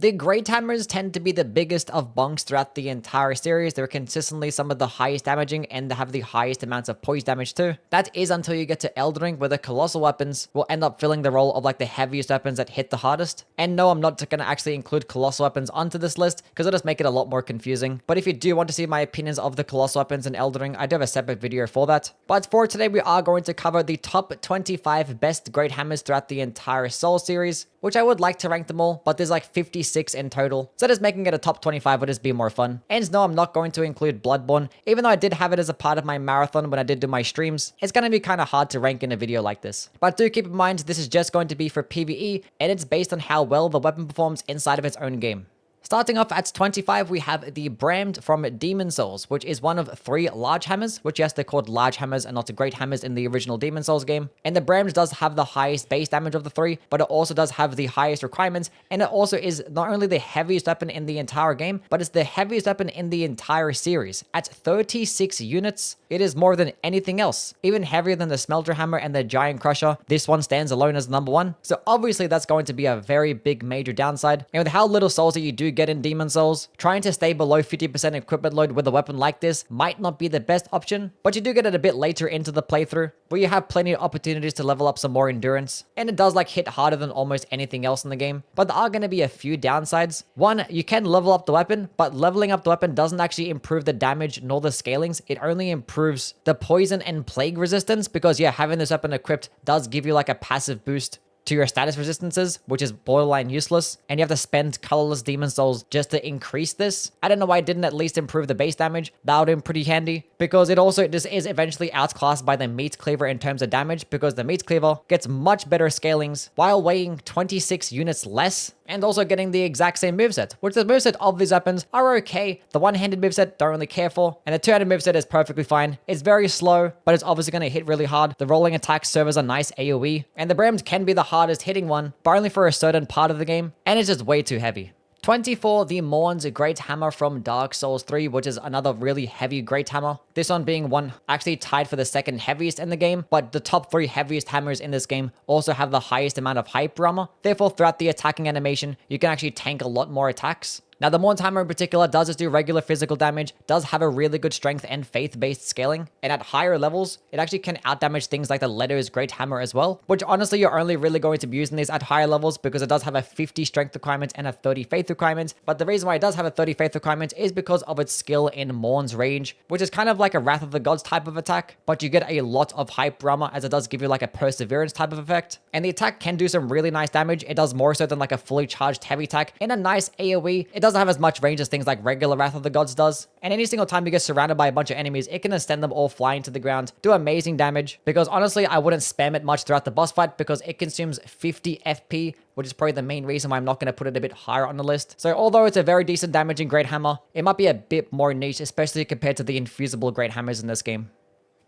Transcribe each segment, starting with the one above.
The Great Hammers tend to be the biggest of bonks throughout the entire series. They're consistently some of the highest damaging and they have the highest amounts of poise damage too. That is until you get to Elden, where the colossal weapons will end up filling the role of like the heaviest weapons that hit the hardest. And no, I'm not going to actually include colossal weapons onto this list because it'll just make it a lot more confusing. But if you do want to see my opinions of the colossal weapons in Elden, I do have a separate video for that. But for today, we are going to cover the top 25 best Great Hammers throughout the entire Soul series, which I would like to rank them all, but there's like 56 in total. So just making it a top 25 would just be more fun. And no, I'm not going to include Bloodborne, even though I did have it as a part of my marathon when I did do my streams. It's going to be kind of hard to rank in a video like this. But do keep in mind, this is just going to be for PvE, and it's based on how well the weapon performs inside of its own game. Starting off at 25, we have the BRAMD from Demon Souls, which is one of 3 large hammers, which yes, they're called large hammers and not great hammers in the original Demon Souls game. And the BRAMD does have the highest base damage of the 3, but it also does have the highest requirements, and it also is not only the heaviest weapon in the entire game, but it's the heaviest weapon in the entire series. At 36 units, it is more than anything else. Even heavier than the Smelter Hammer and the Giant Crusher, this one stands alone as number 1. So obviously that's going to be a very big major downside. And with how little souls that you do get in Demon Souls, trying to stay below 50% equipment load with a weapon like this might not be the best option, but you do get it a bit later into the playthrough, where you have plenty of opportunities to level up some more endurance, and it does like hit harder than almost anything else in the game. But there are going to be a few downsides. One, you can level up the weapon, but leveling up the weapon doesn't actually improve the damage nor the scalings. It only improves the poison and plague resistance, because yeah, having this weapon equipped does give you like a passive boost to your status resistances, which is borderline useless, and you have to spend colorless demon souls just to increase this. I don't know why it didn't at least improve the base damage. That would have been pretty handy, because it also just is eventually outclassed by the meat cleaver in terms of damage, because the meat cleaver gets much better scalings while weighing 26 units less, and also getting the exact same moveset, which the moveset of these weapons are okay. The one-handed moveset, don't really care for, and the two-handed moveset is perfectly fine. It's very slow, but it's obviously going to hit really hard. The rolling attack serve as a nice AoE, and the BRAMD can be the hardest hitting one, but only for a certain part of the game, and it's just way too heavy. 24, the MORN'S Great Hammer from Dark Souls 3, which is another really heavy Great Hammer. This one being one actually tied for the second heaviest in the game, but the top 3 heaviest hammers in this game also have the highest amount of hyper armor. Therefore, throughout the attacking animation, you can actually tank a lot more attacks. Now, the MORN'S hammer in particular does just do regular physical damage, does have a really good strength and faith-based scaling, and at higher levels, it actually can outdamage things like the LEDO'S Great Hammer as well, which honestly, you're only really going to be using these at higher levels because it does have a 50 strength requirement and a 30 faith requirement. But the reason why it does have a 30 faith requirement is because of its skill in MORN'S Rage, which is kind of like a Wrath of the Gods type of attack, but you get a lot of hyper armor as it does give you like a perseverance type of effect. And the attack can do some really nice damage. It does more so than like a fully charged heavy attack in a nice AoE. It doesn't have as much range as things like regular Wrath of the Gods does. And any single time you get surrounded by a bunch of enemies, it can send them all flying to the ground, do amazing damage. Because honestly, I wouldn't spam it much throughout the boss fight because it consumes 50 FP, which is probably the main reason why I'm not going to put it a bit higher on the list. So although it's a very decent damaging Great Hammer, it might be a bit more niche, especially compared to the infusible Great Hammers in this game.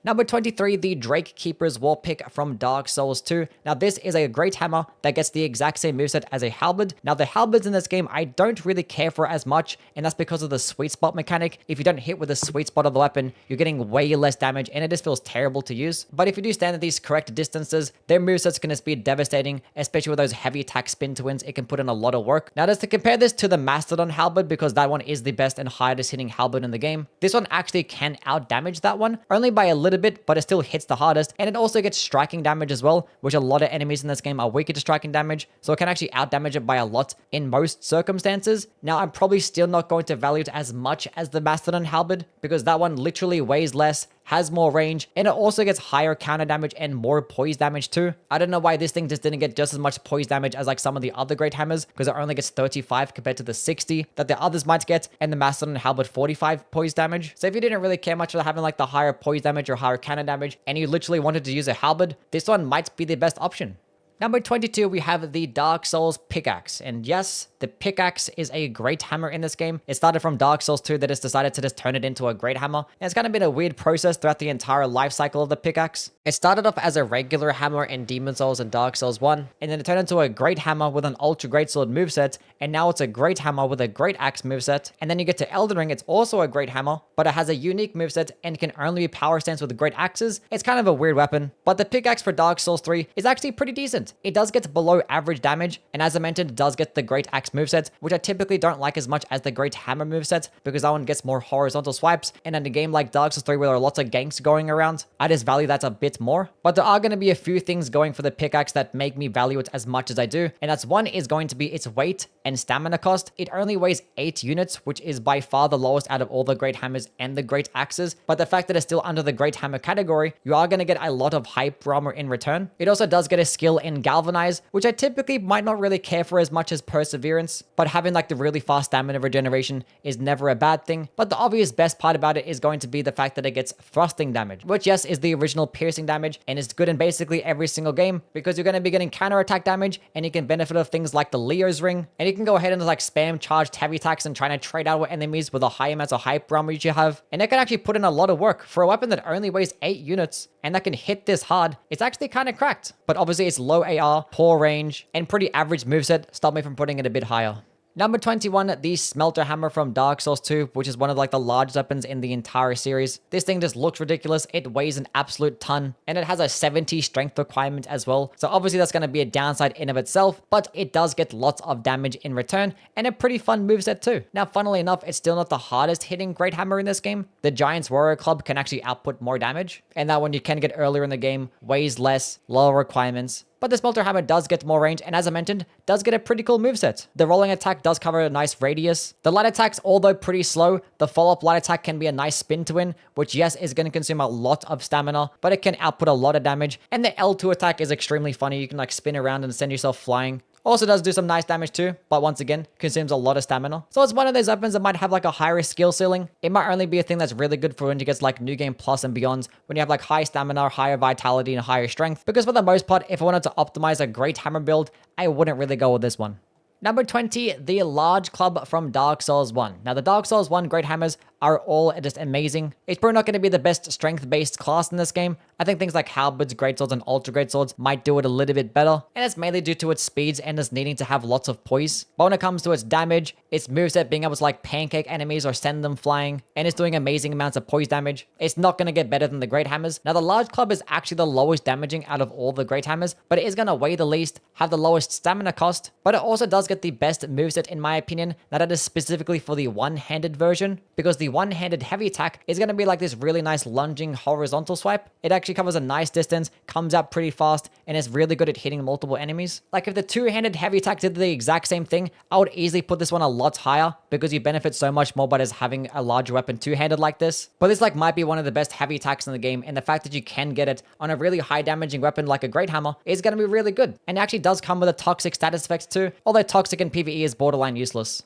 Number 23, the DRAKEKEEPE'S WARPICK from Dark Souls 2. Now, this is a great hammer that gets the exact same moveset as a halberd. Now, the halberds in this game, I don't really care for as much, and that's because of the sweet spot mechanic. If you don't hit with the sweet spot of the weapon, you're getting way less damage, and it just feels terrible to use. But if you do stand at these correct distances, their movesets can just be devastating, especially with those heavy attack spin to wins. It can put in a lot of work. Now, just to compare this to the Mastodon halberd, because that one is the best and highest hitting halberd in the game, this one actually can out damage that one, only by a little bit, but it still hits the hardest, and it also gets striking damage as well, which a lot of enemies in this game are weaker to striking damage, so it can actually out damage it by a lot in most circumstances. Now, I'm probably still not going to value it as much as the Mastodon halberd, because that one literally weighs less, has more range, and it also gets higher counter damage and more poise damage too. I don't know why this thing just didn't get just as much poise damage as like some of the other great hammers, because it only gets 35 compared to the 60 that the others might get, and the Mastodon halberd 45 poise damage. So if you didn't really care much for having like the higher poise damage or higher counter damage, and you literally wanted to use a halberd, this one might be the best option. Number 22, we have the Dark Souls Pickaxe. And yes, the Pickaxe is a great hammer in this game. It started from Dark Souls 2 that has decided to just turn it into a great hammer. And it's kind of been a weird process throughout the entire life cycle of the Pickaxe. It started off as a regular hammer in Demon Souls and Dark Souls 1, and then it turned into a great hammer with an ultra great sword moveset, and now it's a great hammer with a great axe moveset. And then you get to Elden Ring, it's also a great hammer, but it has a unique moveset and can only be power stance with great axes. It's kind of a weird weapon, but the Pickaxe for Dark Souls 3 is actually pretty decent. It does get below average damage, and as I mentioned, it does get the great axe moveset, which I typically don't like as much as the Great Hammer moveset, because that one gets more horizontal swipes, and in a game like Dark Souls 3 where there are lots of ganks going around, I just value that a bit more. But there are going to be a few things going for the pickaxe that make me value it as much as I do, and that's one is going to be its weight and stamina cost. It only weighs 8 units, which is by far the lowest out of all the Great Hammers and the Great Axes, but the fact that it's still under the Great Hammer category, you are going to get a lot of hype armor in return. It also does get a skill in Galvanize, which I typically might not really care for as much as Perseverance, but having like the really fast stamina regeneration is never a bad thing. But the obvious best part about it is going to be the fact that it gets thrusting damage, which yes is the original piercing damage and is good in basically every single game, because you're going to be getting counter attack damage and you can benefit of things like the Leo's ring, and you can go ahead and like spam charged heavy attacks and trying to trade out with enemies with a high amount of hype armor you have, and it can actually put in a lot of work for a weapon that only weighs 8 units and that can hit this hard. It's actually kind of cracked, but obviously it's low AR, poor range, and pretty average moveset stop me from putting it a bit higher. Number 21, the Smelter Hammer from Dark Souls 2, which is one of like the largest weapons in the entire series. This thing just looks ridiculous. It weighs an absolute ton, and it has a 70 strength requirement as well. So obviously that's going to be a downside in of itself, but it does get lots of damage in return, and a pretty fun moveset too. Now, funnily enough, it's still not the hardest hitting Great Hammer in this game. The Giant's Warrior Club can actually output more damage, and that one you can get earlier in the game, weighs less, lower requirements. But the Smelter Hammer does get more range, and as I mentioned, does get a pretty cool moveset. The rolling attack does cover a nice radius. The light attacks, although pretty slow, the follow-up light attack can be a nice spin to win, which yes, is going to consume a lot of stamina, but it can output a lot of damage. And the L2 attack is extremely funny. You can like spin around and send yourself flying. Also does do some nice damage too, but once again, consumes a lot of stamina. So it's one of those weapons that might have like a higher skill ceiling. It might only be a thing that's really good for when you get like New Game Plus and beyond, when you have like high stamina, higher vitality, and higher strength. Because for the most part, if I wanted to optimize a Great Hammer build, I wouldn't really go with this one. Number 20, the Large Club from Dark Souls 1. Now, the Dark Souls 1 Great Hammers are all just amazing. It's probably not going to be the best strength-based class in this game. I think things like Halberds, Greatswords, and Ultra Greatswords might do it a little bit better, and it's mainly due to its speeds and its needing to have lots of poise. But when it comes to its damage, its moveset being able to like pancake enemies or send them flying, and it's doing amazing amounts of poise damage, it's not going to get better than the Great Hammers. Now, the Large Club is actually the lowest damaging out of all the Great Hammers, but it is going to weigh the least, have the lowest stamina cost, but it also does get the best moveset in my opinion. That it is specifically for the one-handed version, because the one-handed heavy attack is going to be like this really nice lunging horizontal swipe. It actually covers a nice distance, comes out pretty fast, and is really good at hitting multiple enemies. Like if the two-handed heavy attack did the exact same thing, I would easily put this one a lot higher, because you benefit so much more by just having a larger weapon two-handed like this. But this like might be one of the best heavy attacks in the game, and the fact that you can get it on a really high damaging weapon like a Great Hammer is going to be really good. And it actually does come with a toxic status effect too, although toxic in PvE is borderline useless.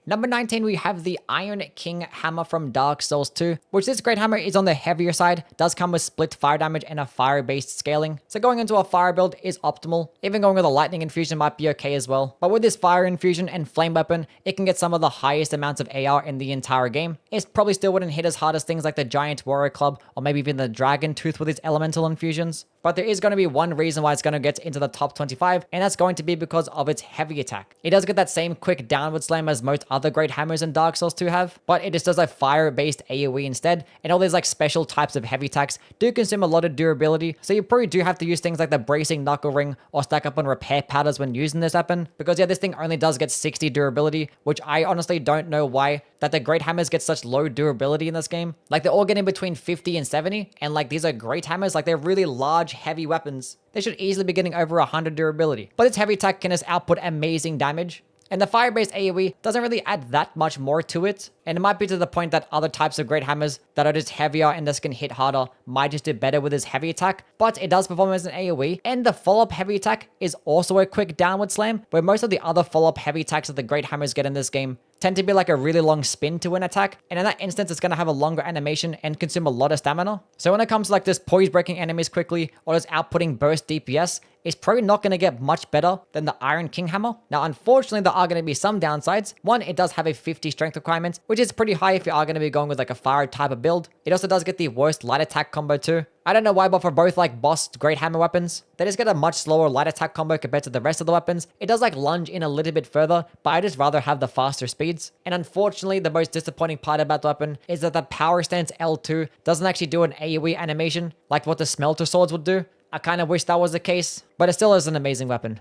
Number 19, we have the Iron King Hammer from Dark Souls 2, which this Great Hammer is on the heavier side, does come with split fire damage and a fire-based scaling. So going into a fire build is optimal. Even going with a lightning infusion might be okay as well. But with this fire infusion and flame weapon, it can get some of the highest amounts of AR in the entire game. It probably still wouldn't hit as hard as things like the Giant Warrior Club, or maybe even the Dragon Tooth with its elemental infusions. But there is going to be one reason why it's going to get into the top 25, and that's going to be because of its heavy attack. It does get that same quick downward slam as most other Great Hammers in Dark Souls 2 have, but it just does a fire-based AoE instead, and all these like special types of heavy attacks do consume a lot of durability, so you probably do have to use things like the Bracing Knuckle Ring or stack up on repair powders when using this weapon, because yeah, this thing only does get 60 durability, which I honestly don't know why that the Great Hammers get such low durability in this game. Like they're all getting between 50 and 70, and like these are Great Hammers, like they're really large, heavy weapons. They should easily be getting over 100 durability. But its heavy attack can just output amazing damage. And the fire-based AoE doesn't really add that much more to it. And it might be to the point that other types of Great Hammers that are just heavier and thus can hit harder might just do better with his heavy attack. But it does perform as an AoE. And the follow-up heavy attack is also a quick downward slam, where most of the other follow-up heavy attacks that the Great Hammers get in this game tend to be like a really long spin to an attack, and in that instance it's going to have a longer animation and consume a lot of stamina. So when it comes to like this poise breaking enemies quickly or just outputting burst DPS, it's probably not going to get much better than the Iron King Hammer. Now unfortunately there are going to be some downsides. One, it does have a 50 strength requirement, which is pretty high if you are going to be going with like a fire type of build. It also does get the worst light attack combo too. I don't know why, but for both like boss Great Hammer weapons, they just get a much slower light attack combo compared to the rest of the weapons. It does like lunge in a little bit further, but I just rather have the faster speeds. And unfortunately, the most disappointing part about the weapon is that the power stance L2 doesn't actually do an AoE animation like what the Smelter swords would do. I kind of wish that was the case, but it still is an amazing weapon.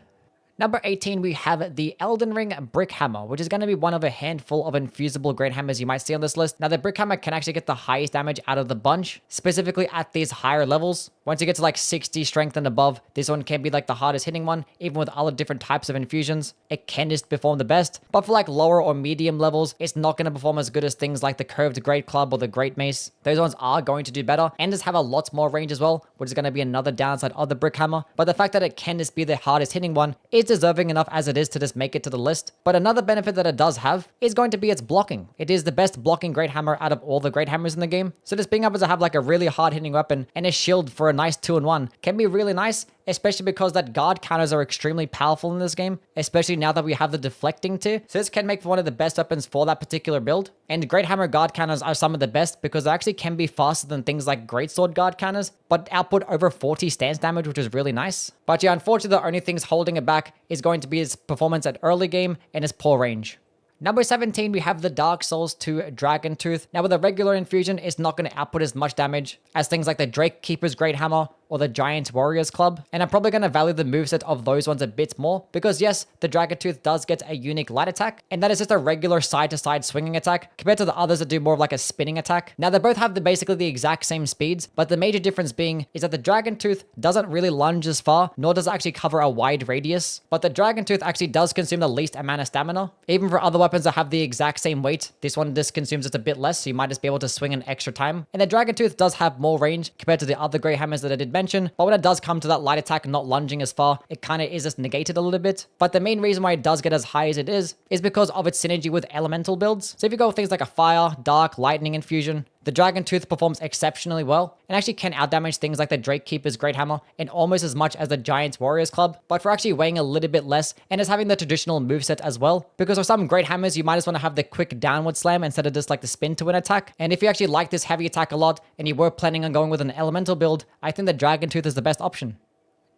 Number 18, we have the Elden Ring Brick Hammer, which is going to be one of a handful of infusible great hammers you might see on this list. Now, the Brick Hammer can actually get the highest damage out of the bunch, specifically at these higher levels. Once you get to like 60 strength and above, this one can be like the hardest hitting one, even with other different types of infusions. It can just perform the best, but for like lower or medium levels, it's not going to perform as good as things like the Curved Great Club or the Great Mace. Those ones are going to do better and just have a lot more range as well, which is going to be another downside of the Brick Hammer. But the fact that it can just be the hardest hitting one is deserving enough as it is to just make it to the list. But another benefit that it does have is going to be its blocking. It is the best blocking great hammer out of all the great hammers in the game. So just being able to have like a really hard hitting weapon and a shield for a nice 2-in-1 can be really nice, especially because that guard counters are extremely powerful in this game, especially now that we have the deflecting too. So this can make for one of the best weapons for that particular build. And Great Hammer guard counters are some of the best because they actually can be faster than things like Great Sword guard counters, but output over 40 stance damage, which is really nice. But yeah, unfortunately, the only things holding it back is going to be its performance at early game and its poor range. Number 17, we have the Dark Souls 2 Dragon Tooth. Now with a regular infusion, it's not going to output as much damage as things like the Drakekeeper'S Great Hammer or the Giant Warrior's Club. And I'm probably going to value the moveset of those ones a bit more because yes, the Dragon Tooth does get a unique light attack, and that is just a regular side-to-side swinging attack compared to the others that do more of like a spinning attack. Now they both have basically the exact same speeds, but the major difference being is that the Dragon Tooth doesn't really lunge as far, nor does it actually cover a wide radius. But the Dragon Tooth actually does consume the least amount of stamina. Even for other weapons that have the exact same weight, this one just consumes it a bit less, so you might just be able to swing an extra time. And the Dragon Tooth does have more range compared to the other Great Hammers that I did mention, but when it does come to that light attack not lunging as far, it kind of is just negated a little bit. But the main reason why it does get as high as it is because of its synergy with elemental builds. So if you go with things like a fire, dark, lightning infusion, the Dragon Tooth performs exceptionally well and actually can outdamage things like the Drakekeeper'S Great Hammer in almost as much as the Giant Warrior's Club, but for actually weighing a little bit less and is having the traditional moveset as well. Because for some Great Hammers, you might just want to have the quick downward slam instead of just like the spin to win attack. And if you actually like this heavy attack a lot and you were planning on going with an elemental build, I think the Dragon Tooth is the best option.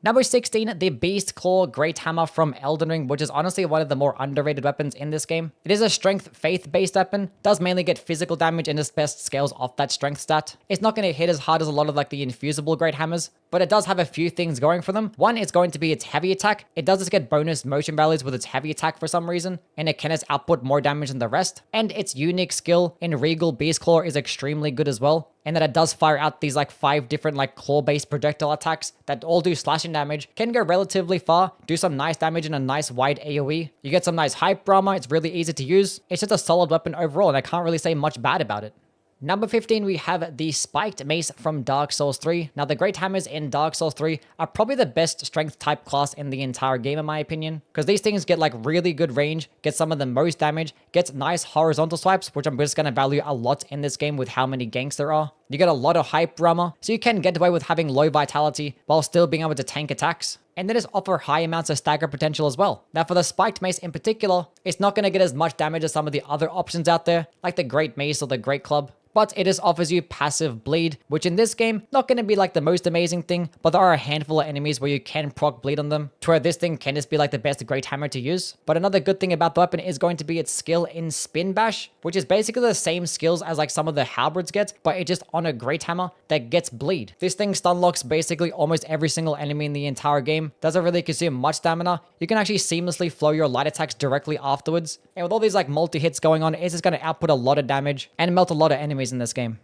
Number 16, the BEASTCLAW Great Hammer from Elden Ring, which is honestly one of the more underrated weapons in this game. It is a strength faith-based weapon, does mainly get physical damage and its best scales off that strength stat. It's not going to hit as hard as a lot of like the infusible Great Hammers, but it does have a few things going for them. One is going to be its heavy attack. It does just get bonus motion values with its heavy attack for some reason, and it can just output more damage than the rest. And its unique skill in Regal BEASTCLAW is extremely good as well, and that it does fire out these like 5 different like claw-based projectile attacks that all do slashing damage, can go relatively far, do some nice damage in a nice wide AoE. You get some nice hype armor, it's really easy to use. It's just a solid weapon overall, and I can't really say much bad about it. Number 15, we have the Spiked Mace from Dark Souls 3. Now, the Great Hammers in Dark Souls 3 are probably the best strength type class in the entire game, in my opinion, because these things get like really good range, get some of the most damage, gets nice horizontal swipes, which I'm just going to value a lot in this game with how many ganks there are. You get a lot of hype armor, so you can get away with having low vitality while still being able to tank attacks. And they just offer high amounts of stagger potential as well. Now for the Spiked Mace in particular, it's not going to get as much damage as some of the other options out there, like the Great Mace or the Great Club, but it just offers you passive bleed, which in this game, not going to be like the most amazing thing, but there are a handful of enemies where you can proc bleed on them, to where this thing can just be like the best Great Hammer to use. But another good thing about the weapon is going to be its skill in Spin Bash, which is basically the same skills as like some of the halberds get, but it's just on a Great Hammer that gets bleed. This thing stun locks basically almost every single enemy in the entire game, doesn't really consume much stamina. You can actually seamlessly flow your light attacks directly afterwards, and with all these like multi-hits going on, it's just going to output a lot of damage and melt a lot of enemies in this game.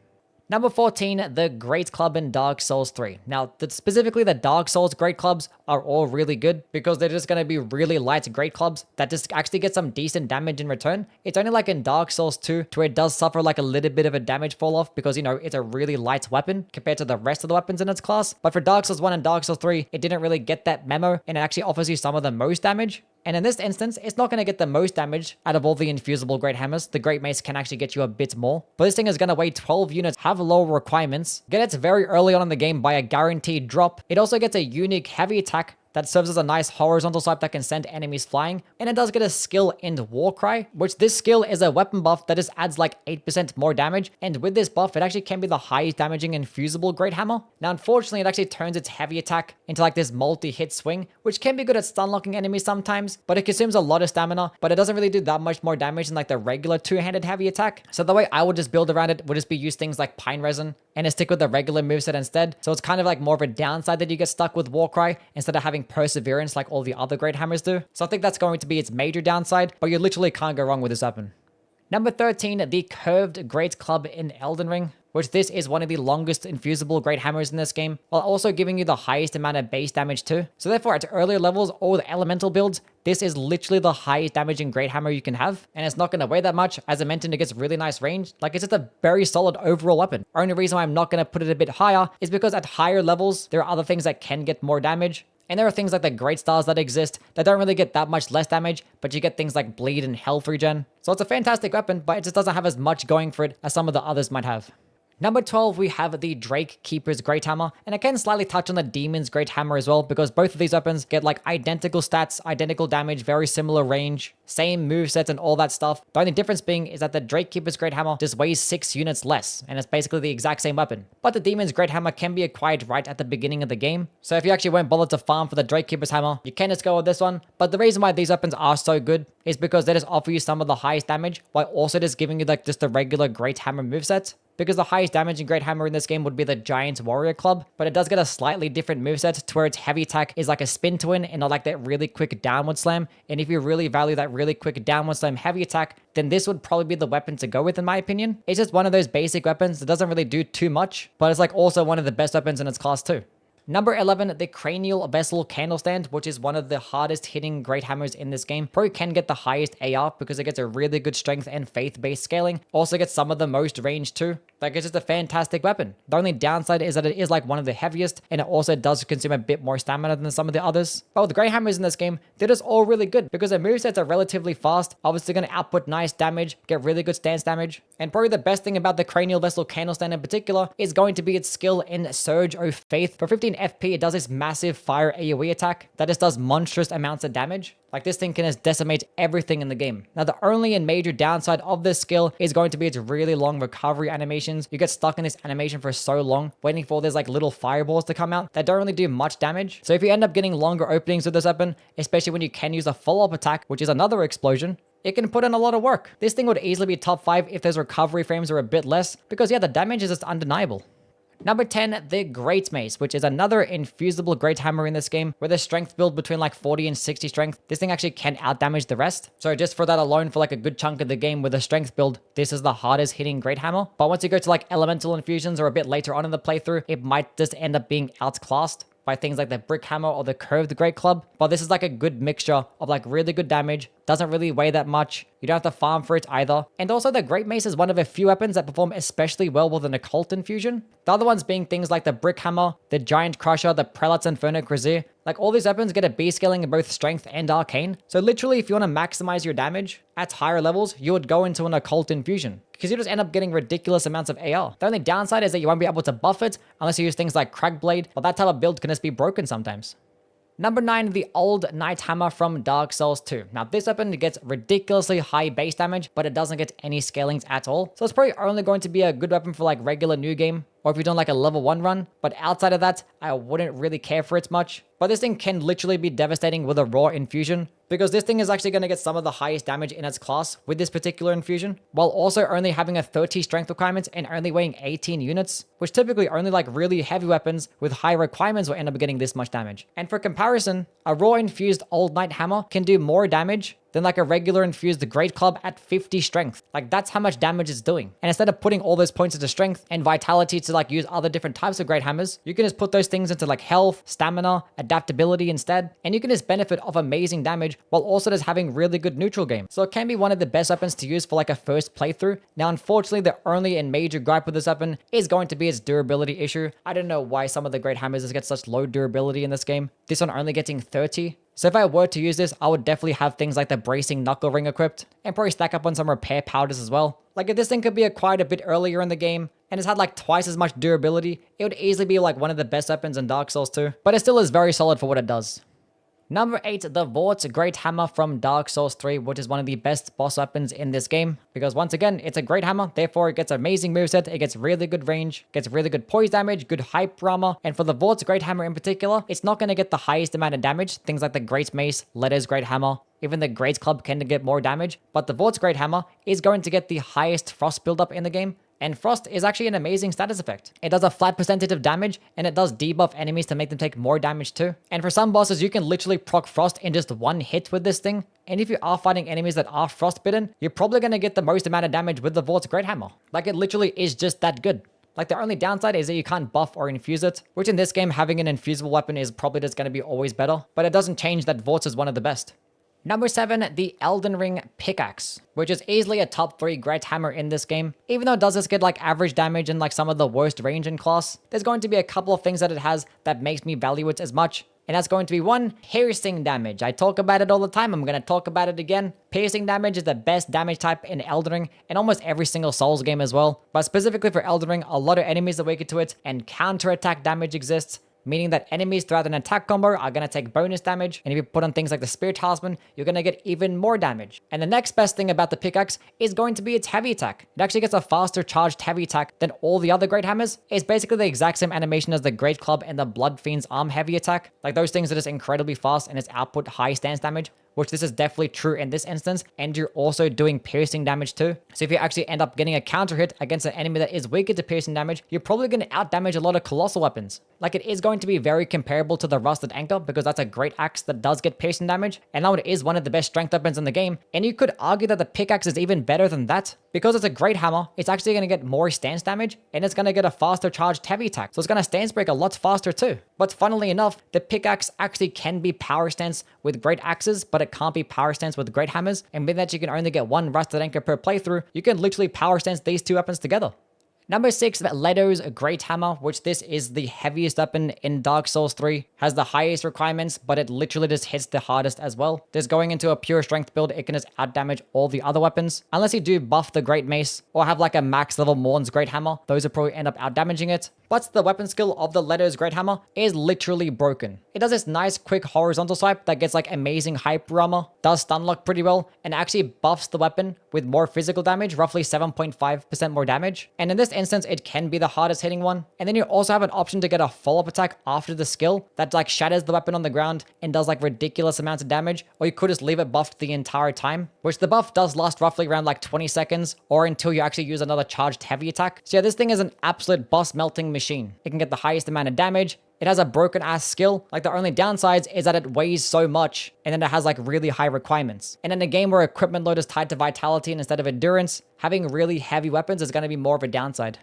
Number 14, the Great Club in Dark Souls 3. Now, specifically the Dark Souls Great Clubs are all really good because they're just going to be really light Great Clubs that just actually get some decent damage in return. It's only like in Dark Souls 2 to where it does suffer like a little bit of a damage fall off because, you know, it's a really light weapon compared to the rest of the weapons in its class. But for Dark Souls 1 and Dark Souls 3, it didn't really get that memo, and it actually offers you some of the most damage. And in this instance, it's not going to get the most damage out of all the infusible Great Hammers. The Great Mace can actually get you a bit more. But this thing is going to weigh 12 units, have lower requirements, get it very early on in the game by a guaranteed drop. It also gets a unique heavy attack that serves as a nice horizontal swipe that can send enemies flying. And it does get a skill in Warcry, which this skill is a weapon buff that just adds like 8% more damage. And with this buff, it actually can be the highest damaging infusible Great Hammer. Now, unfortunately, it actually turns its heavy attack into like this multi-hit swing, which can be good at stun locking enemies sometimes, but it consumes a lot of stamina, but it doesn't really do that much more damage than like the regular two-handed heavy attack. So the way I would just build around it would just be use things like Pine Resin, and stick with the regular moveset instead. So it's kind of like more of a downside that you get stuck with Warcry instead of having Perseverance like all the other Great Hammers do. So I think that's going to be its major downside, but you literally can't go wrong with this weapon. Number 13, the curved Great Club in Elden Ring, which this is one of the longest infusible Great Hammers in this game, while also giving you the highest amount of base damage too. So therefore, at earlier levels or the elemental builds, this is literally the highest damaging Great Hammer you can have, and it's not going to weigh that much. As I mentioned, it gets really nice range. Like, it's just a very solid overall weapon. Only reason why I'm not going to put it a bit higher is because at higher levels, there are other things that can get more damage. And there are things like the Great Stars that exist that don't really get that much less damage, but you get things like Bleed and Health regen. So it's a fantastic weapon, but it just doesn't have as much going for it as some of the others might have. Number 12, we have the DRAKEKEEPE'S Great Hammer, and I can slightly touch on the Demon's Great Hammer as well, because both of these weapons get like identical stats, identical damage, very similar range, same movesets and all that stuff. The only difference being is that the DRAKEKEEPE'S Great Hammer just weighs 6 units less, and it's basically the exact same weapon. But the Demon's Great Hammer can be acquired right at the beginning of the game, so if you actually won't bother to farm for the DRAKEKEEPE'S Hammer, you can just go with this one. But the reason why these weapons are so good is because they just offer you some of the highest damage, while also just giving you like just the regular Great Hammer moveset. Because the highest damaging Great Hammer in this game would be the Giant Warrior Club, but it does get a slightly different moveset to where its heavy attack is like a spin twin and not like that really quick downward slam. And if you really value that really quick downward slam heavy attack, then this would probably be the weapon to go with in my opinion. It's just one of those basic weapons that doesn't really do too much, but it's like also one of the best weapons in its class too. Number 11, the Cranial Vessel Candlestand, which is one of the hardest hitting Great Hammers in this game. Probably can get the highest AR because it gets a really good strength and faith-based scaling. Also gets some of the most range too. Like, it's just a fantastic weapon. The only downside is that it is like one of the heaviest, and it also does consume a bit more stamina than some of the others. But with the Great Hammers in this game, they're just all really good because their movesets are relatively fast, obviously going to output nice damage, get really good stance damage. And probably the best thing about the Cranial Vessel Candlestand in particular is going to be its skill in Surge of Faith. For 15 FP, it does this massive fire AoE attack that just does monstrous amounts of damage. Like, this thing can just decimate everything in the game. Now, the only and major downside of this skill is going to be its really long recovery animations. You get stuck in this animation for so long, waiting for these like little fireballs to come out that don't really do much damage. So if you end up getting longer openings with this weapon, especially when you can use a follow-up attack, which is another explosion, it can put in a lot of work. This thing would easily be top 5 if those recovery frames are a bit less, because yeah, the damage is just undeniable. Number 10, the Great Mace, which is another infusible Great Hammer in this game with a strength build between like 40 and 60 strength. This thing actually can outdamage the rest. So just for that alone, for like a good chunk of the game with a strength build, this is the hardest hitting Great Hammer. But once you go to like elemental infusions or a bit later on in the playthrough, it might just end up being outclassed by things like the Brick Hammer or the Curved Great Club. But this is like a good mixture of like really good damage, doesn't really weigh that much, you don't have to farm for it either. And also the Great Mace is one of a few weapons that perform especially well with an occult infusion. The other ones being things like the Brick Hammer, the Giant Crusher, the Prelate's Inferno Crosier. Like, all these weapons get a B scaling in both strength and arcane. So literally, if you want to maximize your damage at higher levels, you would go into an occult infusion, because you just end up getting ridiculous amounts of AR. The only downside is that you won't be able to buff it unless you use things like Crack Blade, but that type of build can just be broken sometimes. Number 9, the Old Knight Hammer from Dark Souls 2. Now, this weapon gets ridiculously high base damage, but it doesn't get any scalings at all. So it's probably only going to be a good weapon for like regular new game, or if you're doing like a level 1 run. But outside of that, I wouldn't really care for it much. But this thing can literally be devastating with a raw infusion, because this thing is actually going to get some of the highest damage in its class with this particular infusion, while also only having a 30 strength requirement and only weighing 18 units, which typically only like really heavy weapons with high requirements will end up getting this much damage. And for comparison, a raw infused Old Knight Hammer can do more damage than like a regular infused Great Club at 50 strength. Like, that's how much damage it's doing. And instead of putting all those points into strength and vitality to like use other different types of Great Hammers, you can just put those things into like health, stamina, adaptability instead, and you can just benefit of amazing damage while also just having really good neutral game. So it can be one of the best weapons to use for like a first playthrough. Now, unfortunately, the only and major gripe with this weapon is going to be its durability issue. I don't know why some of the Great Hammers just get such low durability in this game. This one only getting 30. So if I were to use this, I would definitely have things like the Bracing Knuckle Ring equipped, and probably stack up on some repair powders as well. Like, if this thing could be acquired a bit earlier in the game, and it's had like twice as much durability, it would easily be like one of the best weapons in Dark Souls 2. But it still is very solid for what it does. Number 8, the VORDT'S Great Hammer from Dark Souls 3, which is one of the best boss weapons in this game. Because once again, it's a great hammer, therefore it gets amazing moveset, it gets really good range, gets really good poise damage, good hype armor, and for the VORDT'S Great Hammer in particular, it's not going to get the highest amount of damage. Things like the Great Mace, LEDO'S Great Hammer, even the Great Club can get more damage, but the VORDT'S Great Hammer is going to get the highest frost buildup in the game, And Frost is actually an amazing status effect. It does a flat percentage of damage, and it does debuff enemies to make them take more damage too. And for some bosses, you can literally proc Frost in just one hit with this thing. And if you are fighting enemies that are frostbitten, you're probably going to get the most amount of damage with the VORDT'S Greathammer. Like, it literally is just that good. Like, the only downside is that you can't buff or infuse it, which in this game, having an infusible weapon is probably just going to be always better, but it doesn't change that VORDT'S is one of the best. Number 7, the Elden Ring Pickaxe, which is easily a top 3 great hammer in this game. Even though it does just get like average damage and like some of the worst range in class, there's going to be a couple of things that it has that makes me value it as much. And that's going to be 1, piercing damage. I talk about it all the time. I'm going to talk about it again. Piercing damage is the best damage type in Elden Ring and almost every single Souls game as well. But specifically for Elden Ring, a lot of enemies are weaker to it and counterattack damage exists, meaning that enemies throughout an attack combo are going to take bonus damage, and if you put on things like the Spirit Talisman, you're going to get even more damage. And the next best thing about the pickaxe is going to be its heavy attack. It actually gets a faster charged heavy attack than all the other great hammers. It's basically the exact same animation as the Great Club and the Blood Fiend's arm heavy attack. Like, those things are just incredibly fast and its output high stance damage, which this is definitely true in this instance, and you're also doing piercing damage too. So if you actually end up getting a counter hit against an enemy that is weaker to piercing damage, you're probably going to outdamage a lot of colossal weapons. Like, it is going to be very comparable to the Rusted Anchor because that's a great axe that does get piercing damage, and now it is one of the best strength weapons in the game, and you could argue that the pickaxe is even better than that. Because it's a great hammer, it's actually going to get more stance damage, and it's going to get a faster charged heavy attack, so it's going to stance break a lot faster too. But funnily enough, the pickaxe actually can be power stance with great axes, but it can't be power stance with great hammers, and being that you can only get 1 Rusted Anchor per playthrough, you can literally power stance these 2 weapons together. Number 6, LEDO'S Great Hammer, which this is the heaviest weapon in Dark Souls 3, has the highest requirements, but it literally just hits the hardest as well. Just going into a pure strength build, it can just outdamage all the other weapons. Unless you do buff the Great Mace, or have like a max level MORNE'S Great Hammer, those will probably end up outdamaging it. But the weapon skill of the LEDO'S Great Hammer is literally broken. It does this nice quick horizontal swipe that gets like amazing hyper armor, does stun lock pretty well, and actually buffs the weapon with more physical damage, roughly 7.5% more damage. And in this instance, it can be the hardest hitting one. And then you also have an option to get a follow-up attack after the skill that like shatters the weapon on the ground and does like ridiculous amounts of damage, or you could just leave it buffed the entire time, which the buff does last roughly around like 20 seconds or until you actually use another charged heavy attack. So yeah, this thing is an absolute boss melting machine. It can get the highest amount of damage. It has a broken ass skill. Like, the only downsides is that it weighs so much, and then it has like really high requirements. And in a game where equipment load is tied to vitality instead of endurance, having really heavy weapons is going to be more of a downside.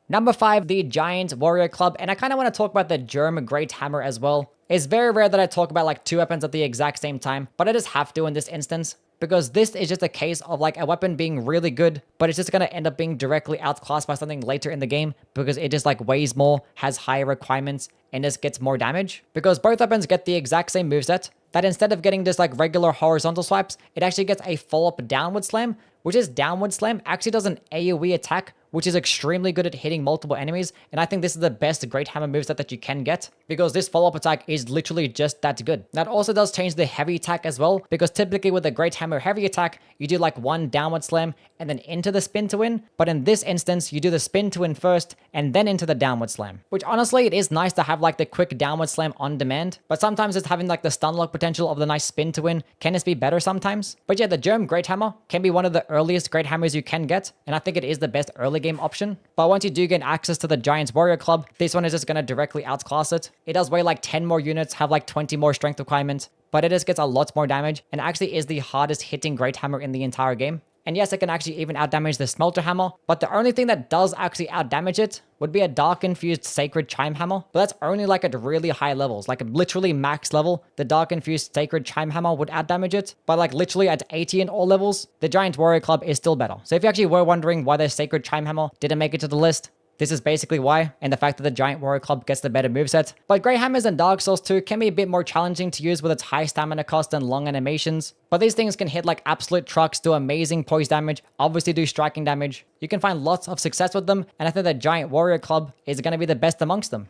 Number 5, the Giant Warrior Club, and I kind of want to talk about the Germ Great Hammer as well. It's very rare that I talk about like 2 weapons at the exact same time, but I just have to in this instance, because this is just a case of like a weapon being really good, but it's just going to end up being directly outclassed by something later in the game because it just like weighs more, has higher requirements, and just gets more damage. Because both weapons get the exact same moveset, that instead of getting just like regular horizontal swipes, it actually gets a follow-up downward slam, which is downward slam actually does an AoE attack, which is extremely good at hitting multiple enemies. And I think this is the best Great Hammer moveset that you can get, because this follow-up attack is literally just that good. That also does change the heavy attack as well, because typically with the Great Hammer heavy attack, you do like 1 downward slam and then into the spin to win. But in this instance, you do the spin to win first and then into the downward slam, which honestly, it is nice to have like the quick downward slam on demand, but sometimes just having like the stun lock potential of the nice spin to win can just be better sometimes. But yeah, the Germ Great Hammer can be one of the earliest Great Hammers you can get, and I think it is the best early game option. But once you do get access to the Giant's Warrior Club, this one is just going to directly outclass it. It does weigh like 10 more units, have like 20 more strength requirements, but it just gets a lot more damage, and actually is the hardest hitting Great Hammer in the entire game. And yes, it can actually even outdamage the Smelter Hammer, but the only thing that does actually outdamage it would be a Dark Infused Sacred Chime Hammer, but that's only like at really high levels, like literally max level, the Dark Infused Sacred Chime Hammer would outdamage it, but like literally at 80 in all levels, the Giant Warrior Club is still better. So if you actually were wondering why the Sacred Chime Hammer didn't make it to the list, this is basically why, and the fact that the Giant Warrior Club gets the better moveset. But Great Hammers in Dark Souls 2 can be a bit more challenging to use with its high stamina cost and long animations, but these things can hit like absolute trucks, do amazing poise damage, obviously do striking damage. You can find lots of success with them, and I think the Giant Warrior Club is going to be the best amongst them.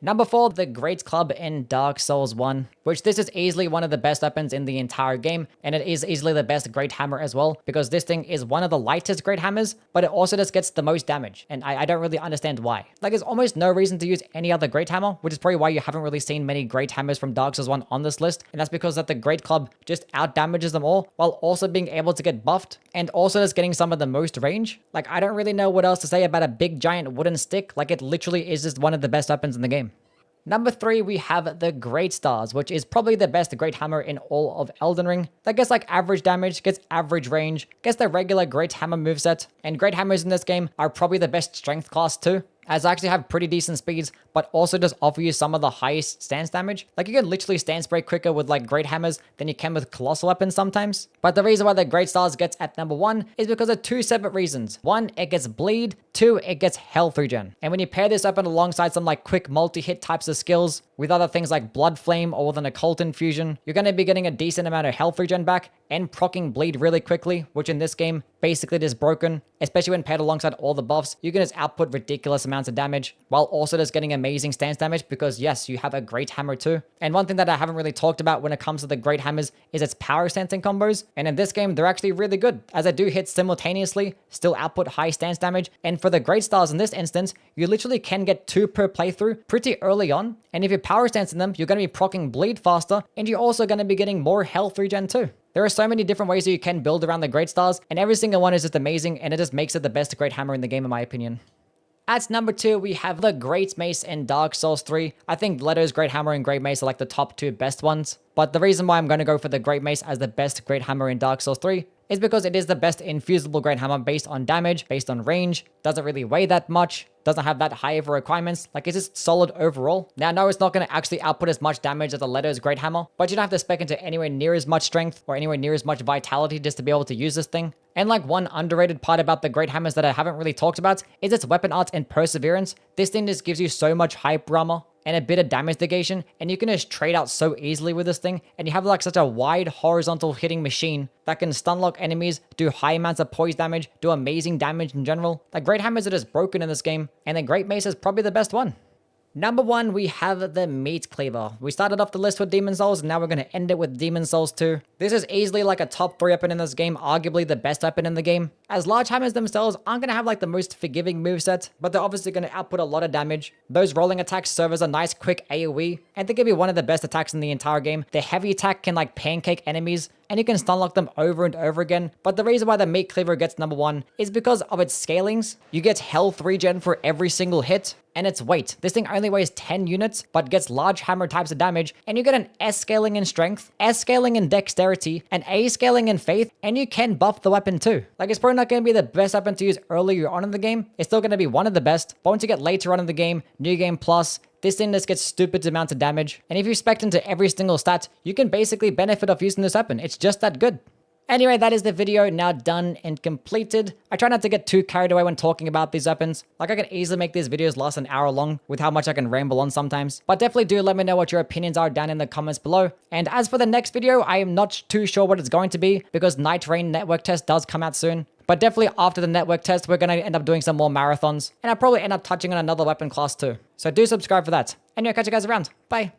Number 4, the Great Club in Dark Souls 1, which this is easily one of the best weapons in the entire game, and it is easily the best Great Hammer as well, because this thing is one of the lightest Great Hammers, but it also just gets the most damage, and I don't really understand why. Like, there's almost no reason to use any other Great Hammer, which is probably why you haven't really seen many Great Hammers from Dark Souls 1 on this list, and that's because that the Great Club just out-damages them all, while also being able to get buffed, and also just getting some of the most range. Like, I don't really know what else to say about a big giant wooden stick. Like, it literally is just one of the best weapons in the game. Number 3, we have the Great Stars, which is probably the best Great Hammer in all of Elden Ring. That gets like average damage, gets average range, gets the regular Great Hammer moveset, and Great Hammers in this game are probably the best strength class too, as they actually have pretty decent speeds, but also just offer you some of the highest stance damage. Like, you can literally stance break quicker with like Great Hammers than you can with Colossal Weapons sometimes. But the reason why the Great Stars gets at number 1 is because of 2 separate reasons. 1, it gets bleed. 2, it gets health regen. And when you pair this weapon alongside some like quick multi-hit types of skills, with other things like Blood Flame or with an Occult Infusion, you're going to be getting a decent amount of health regen back and proccing bleed really quickly, which in this game basically just broken, especially when paired alongside all the buffs. You can just output ridiculous amounts of damage while also just getting amazing stance damage, because yes, you have a Great Hammer too. And one thing that I haven't really talked about when it comes to the Great Hammers is its power stancing combos, and in this game they're actually really good, as they do hit simultaneously, still output high stance damage. And for the Great Stars in this instance, you literally can get 2 per playthrough pretty early on, and if you're power stancing them, you're going to be proccing bleed faster, and you're also going to be getting more health regen too. There are so many different ways that you can build around the Great Stars, and every single one is just amazing, and it just makes it the best Great Hammer in the game in my opinion. At number 2, we have the Great Mace in Dark Souls 3. I think LEDO'S Great Hammer and Great Mace are like the top 2 best ones. But the reason why I'm going to go for the Great Mace as the best Great Hammer in Dark Souls 3 is because it is the best infusible Great Hammer based on damage, based on range, doesn't really weigh that much, doesn't have that high of requirements. Like, it's just solid overall. Now, no, it's not going to actually output as much damage as the LEDO'S Great Hammer, but you don't have to spec into anywhere near as much strength or anywhere near as much vitality just to be able to use this thing. And like, one underrated part about the Great Hammers that I haven't really talked about is its weapon art and perseverance. This thing just gives you so much hype armor and a bit of damage negation, and you can just trade out so easily with this thing, and you have like such a wide horizontal hitting machine that can stun lock enemies, do high amounts of poise damage, do amazing damage in general. Like, Great Hammers are just broken in this game, and the Great Mace is probably the best one. Number 1, we have the Meat Cleaver. We started off the list with Demon Souls, and now we're going to end it with Demon Souls 2. This is easily like a top 3 weapon in this game, arguably the best weapon in the game, as large hammers themselves aren't going to have like the most forgiving moveset, but they're obviously going to output a lot of damage. Those rolling attacks serve as a nice quick AoE, and they can be one of the best attacks in the entire game. The heavy attack can like pancake enemies, and you can stun lock them over and over again. But the reason why the Meat Cleaver gets number 1 is because of its scalings. You get health regen for every single hit, and its weight. This thing only weighs 10 units, but gets large hammer types of damage, and you get an S scaling in strength, S scaling in dexterity, an A scaling in faith, and you can buff the weapon too. Like, it's probably not going to be the best weapon to use earlier on in the game. It's still going to be one of the best, but once you get later on in the game, New Game Plus, this thing just gets stupid amounts of damage. And if you spec into every single stat, you can basically benefit off using this weapon. It's just that good. Anyway, that is the video now done and completed. I try not to get too carried away when talking about these weapons. Like, I can easily make these videos last an hour long with how much I can ramble on sometimes. But definitely do let me know what your opinions are down in the comments below. And as for the next video, I am not too sure what it's going to be, because Night Rain network test does come out soon. But definitely after the network test, we're going to end up doing some more marathons. And I'll probably end up touching on another weapon class too. So do subscribe for that. Anyway, catch you guys around. Bye.